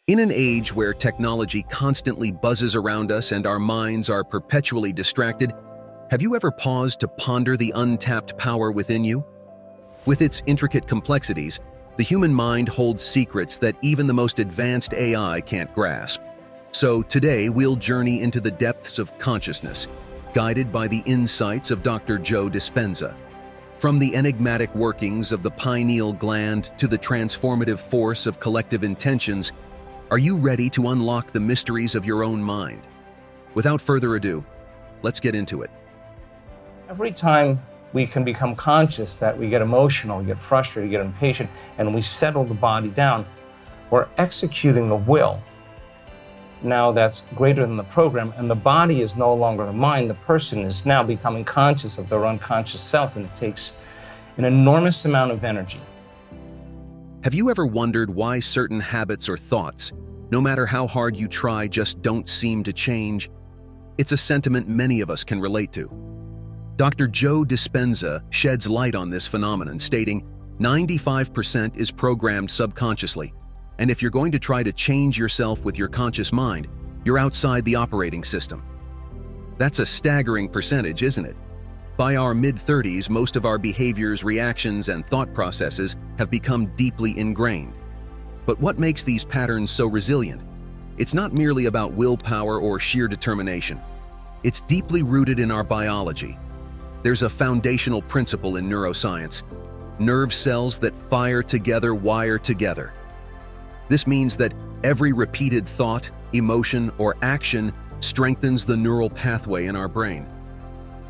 In an age where technology constantly buzzes around us and our minds are perpetually distracted, have you ever paused to ponder the untapped power within you? With its intricate complexities, the human mind holds secrets that even the most advanced AI can't grasp. So today we'll journey into the depths of consciousness, guided by the insights of Dr. Joe Dispenza. From the enigmatic workings of the pineal gland to the transformative force of collective intentions, are you ready to unlock the mysteries of your own mind? Without further ado, let's get into it. Every time we can become conscious that we get emotional, we get frustrated, we get impatient, and we settle the body down, we're executing a will. Now that's greater than the program, and the body is no longer the mind. The person is now becoming conscious of their unconscious self, and it takes an enormous amount of energy. Have you ever wondered why certain habits or thoughts, no matter how hard you try, just don't seem to change? It's a sentiment many of us can relate to. Dr. Joe Dispenza sheds light on this phenomenon, stating 95% is programmed subconsciously, and if you're going to try to change yourself with your conscious mind, you're outside the operating system. That's a staggering percentage, isn't it? By our mid-30s, most of our behaviors, reactions, and thought processes have become deeply ingrained. But what makes these patterns so resilient? It's not merely about willpower or sheer determination. It's deeply rooted in our biology. There's a foundational principle in neuroscience: nerve cells that fire together wire together. This means that every repeated thought, emotion, or action strengthens the neural pathway in our brain.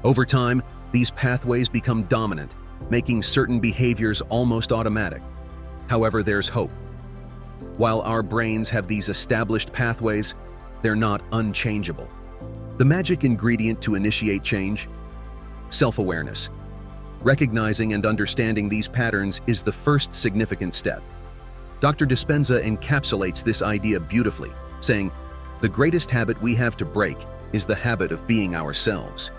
Over time, these pathways become dominant, making certain behaviors almost automatic. However, there's hope. While our brains have these established pathways, they're not unchangeable. The magic ingredient to initiate change? Self-awareness. Recognizing and understanding these patterns is the first significant step. Dr. Dispenza encapsulates this idea beautifully, saying, "The greatest habit we have to break is the habit of being ourselves."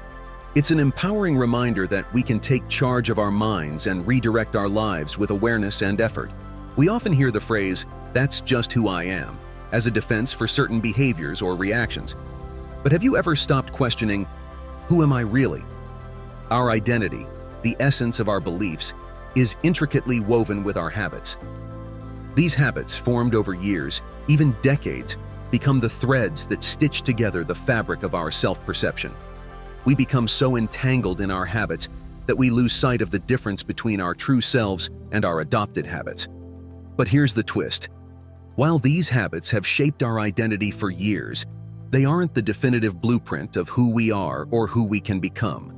It's an empowering reminder that we can take charge of our minds and redirect our lives with awareness and effort. We often hear the phrase, "That's just who I am," as a defense for certain behaviors or reactions. But have you ever stopped questioning, who am I really? Our identity, the essence of our beliefs, is intricately woven with our habits. These habits, formed over years, even decades, become the threads that stitch together the fabric of our self-perception. We become so entangled in our habits that we lose sight of the difference between our true selves and our adopted habits. But here's the twist. While these habits have shaped our identity for years, they aren't the definitive blueprint of who we are or who we can become.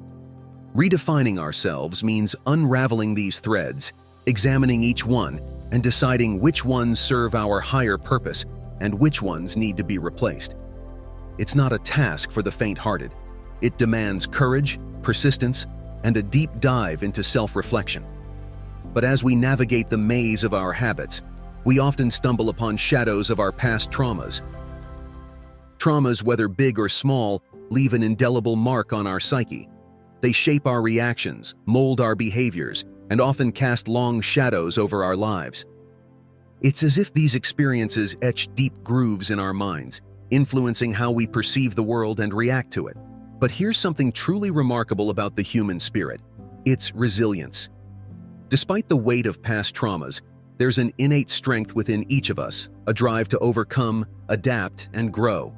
Redefining ourselves means unraveling these threads, examining each one, and deciding which ones serve our higher purpose and which ones need to be replaced. It's not a task for the faint-hearted. It demands courage, persistence, and a deep dive into self-reflection. But as we navigate the maze of our habits, we often stumble upon shadows of our past traumas. Traumas, whether big or small, leave an indelible mark on our psyche. They shape our reactions, mold our behaviors, and often cast long shadows over our lives. It's as if these experiences etch deep grooves in our minds, influencing how we perceive the world and react to it. But here's something truly remarkable about the human spirit: its resilience. Despite the weight of past traumas, there's an innate strength within each of us, a drive to overcome, adapt, and grow.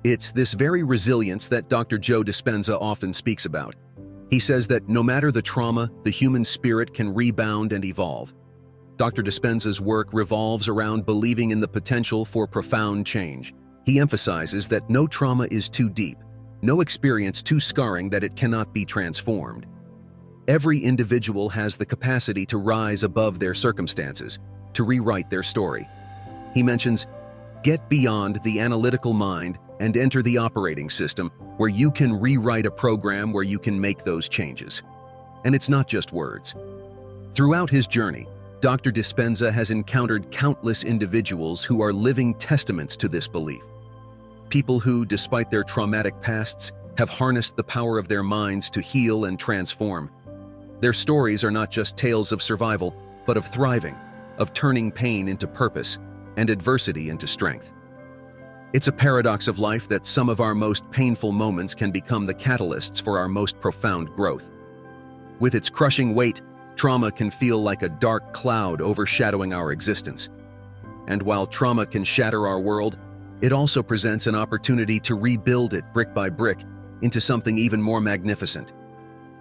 It's this very resilience that Dr. Joe Dispenza often speaks about. He says that no matter the trauma, the human spirit can rebound and evolve. Dr. Dispenza's work revolves around believing in the potential for profound change. He emphasizes that no trauma is too deep, no experience too scarring that it cannot be transformed. Every individual has the capacity to rise above their circumstances, to rewrite their story. He mentions, "Get beyond the analytical mind and enter the operating system, where you can rewrite a program where you can make those changes." And it's not just words. Throughout his journey, Dr. Dispenza has encountered countless individuals who are living testaments to this belief. People who, despite their traumatic pasts, have harnessed the power of their minds to heal and transform. Their stories are not just tales of survival, but of thriving, of turning pain into purpose, and adversity into strength. It's a paradox of life that some of our most painful moments can become the catalysts for our most profound growth. With its crushing weight, trauma can feel like a dark cloud overshadowing our existence. And while trauma can shatter our world, it also presents an opportunity to rebuild it brick by brick into something even more magnificent.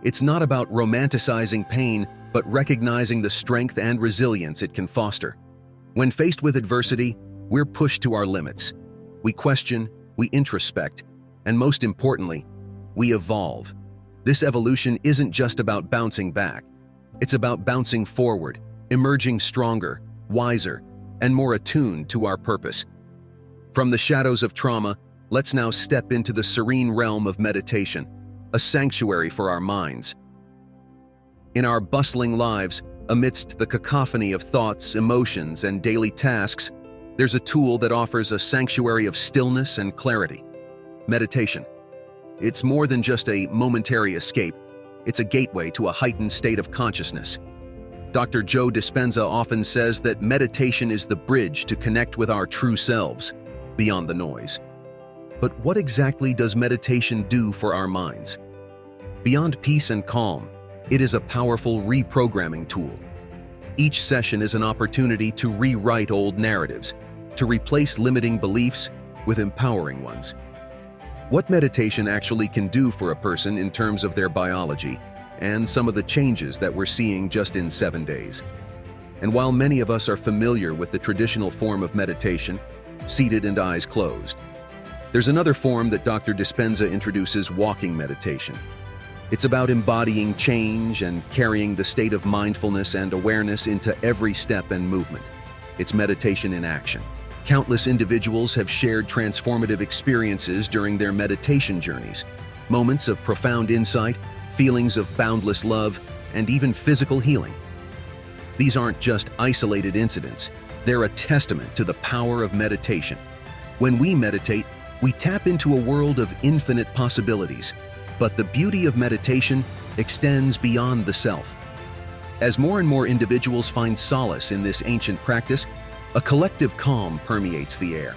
It's not about romanticizing pain, but recognizing the strength and resilience it can foster. When faced with adversity, we're pushed to our limits. We question, we introspect, and most importantly, we evolve. This evolution isn't just about bouncing back. It's about bouncing forward, emerging stronger, wiser, and more attuned to our purpose. From the shadows of trauma, let's now step into the serene realm of meditation, a sanctuary for our minds. In our bustling lives, amidst the cacophony of thoughts, emotions, and daily tasks, there's a tool that offers a sanctuary of stillness and clarity: meditation. It's more than just a momentary escape. It's a gateway to a heightened state of consciousness. Dr. Joe Dispenza often says that meditation is the bridge to connect with our true selves, beyond the noise. But what exactly does meditation do for our minds? Beyond peace and calm, it is a powerful reprogramming tool. Each session is an opportunity to rewrite old narratives, to replace limiting beliefs with empowering ones. What meditation actually can do for a person in terms of their biology, and some of the changes that we're seeing just in 7 days. And while many of us are familiar with the traditional form of meditation, seated and eyes closed, there's another form that Dr. Dispenza introduces: walking meditation. It's about embodying change and carrying the state of mindfulness and awareness into every step and movement. It's meditation in action. Countless individuals have shared transformative experiences during their meditation journeys, moments of profound insight, feelings of boundless love, and even physical healing. These aren't just isolated incidents, they're a testament to the power of meditation. When we meditate, we tap into a world of infinite possibilities, but the beauty of meditation extends beyond the self. As more and more individuals find solace in this ancient practice, a collective calm permeates the air.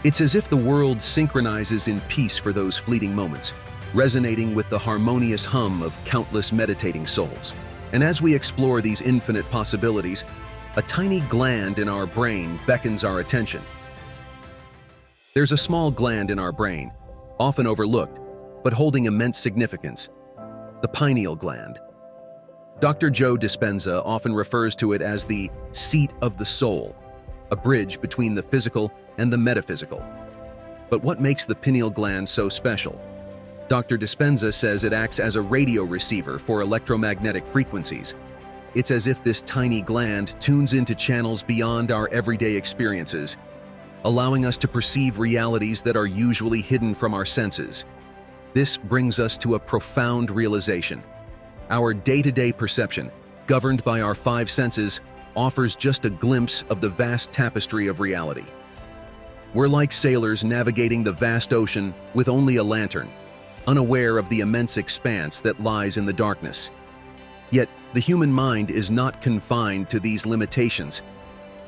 It's as if the world synchronizes in peace for those fleeting moments, resonating with the harmonious hum of countless meditating souls. And as we explore these infinite possibilities, a tiny gland in our brain beckons our attention. There's a small gland in our brain, often overlooked, but holding immense significance: the pineal gland. Dr. Joe Dispenza often refers to it as the seat of the soul, a bridge between the physical and the metaphysical. But what makes the pineal gland so special? Dr. Dispenza says it acts as a radio receiver for electromagnetic frequencies. It's as if this tiny gland tunes into channels beyond our everyday experiences, allowing us to perceive realities that are usually hidden from our senses. This brings us to a profound realization. Our day-to-day perception, governed by our 5 senses, offers just a glimpse of the vast tapestry of reality. We're like sailors navigating the vast ocean with only a lantern, unaware of the immense expanse that lies in the darkness. Yet, the human mind is not confined to these limitations.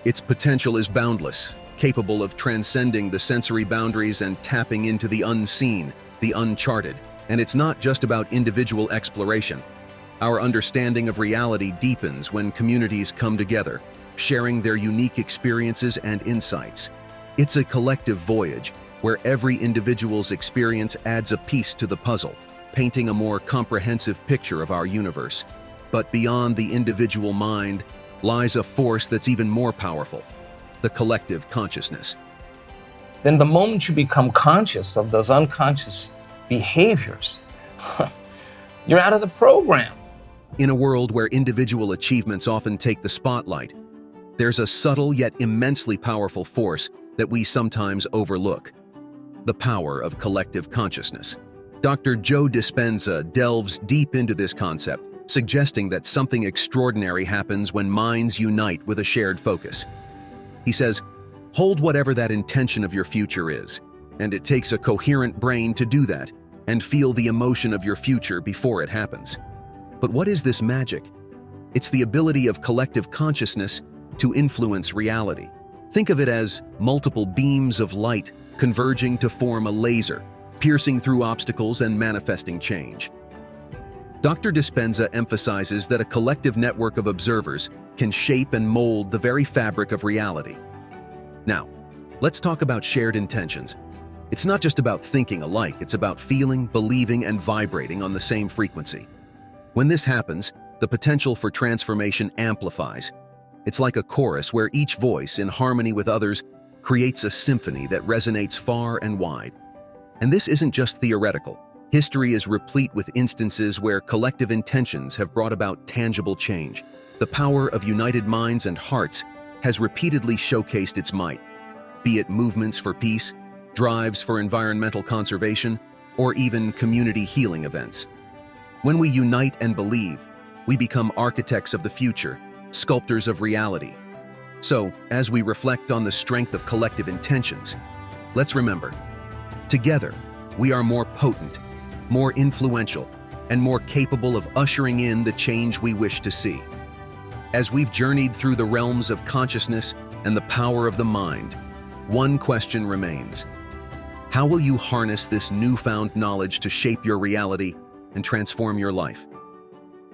Its potential is boundless, capable of transcending the sensory boundaries and tapping into the unseen, the uncharted. And it's not just about individual exploration. Our understanding of reality deepens when communities come together, sharing their unique experiences and insights. It's a collective voyage where every individual's experience adds a piece to the puzzle, painting a more comprehensive picture of our universe. But beyond the individual mind lies a force that's even more powerful: the collective consciousness. Then the moment you become conscious of those unconscious behaviors, you're out of the program. In a world where individual achievements often take the spotlight, there's a subtle yet immensely powerful force that we sometimes overlook: the power of collective consciousness. Dr. Joe Dispenza delves deep into this concept, suggesting that something extraordinary happens when minds unite with a shared focus. He says, hold whatever that intention of your future is, and it takes a coherent brain to do that and feel the emotion of your future before it happens. But what is this magic? It's the ability of collective consciousness to influence reality. Think of it as multiple beams of light converging to form a laser, piercing through obstacles and manifesting change. Dr. Dispenza emphasizes that a collective network of observers can shape and mold the very fabric of reality. Now, let's talk about shared intentions. It's not just about thinking alike, it's about feeling, believing, and vibrating on the same frequency. When this happens, the potential for transformation amplifies. It's like a chorus where each voice, in harmony with others, creates a symphony that resonates far and wide. And this isn't just theoretical. History is replete with instances where collective intentions have brought about tangible change. The power of united minds and hearts has repeatedly showcased its might, be it movements for peace, drives for environmental conservation, or even community healing events. When we unite and believe, we become architects of the future, sculptors of reality. So, as we reflect on the strength of collective intentions, let's remember, together, we are more potent, more influential, and more capable of ushering in the change we wish to see. As we've journeyed through the realms of consciousness and the power of the mind, one question remains. How will you harness this newfound knowledge to shape your reality and transform your life?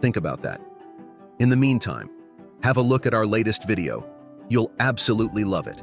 Think about that. In the meantime, have a look at our latest video. You'll absolutely love it.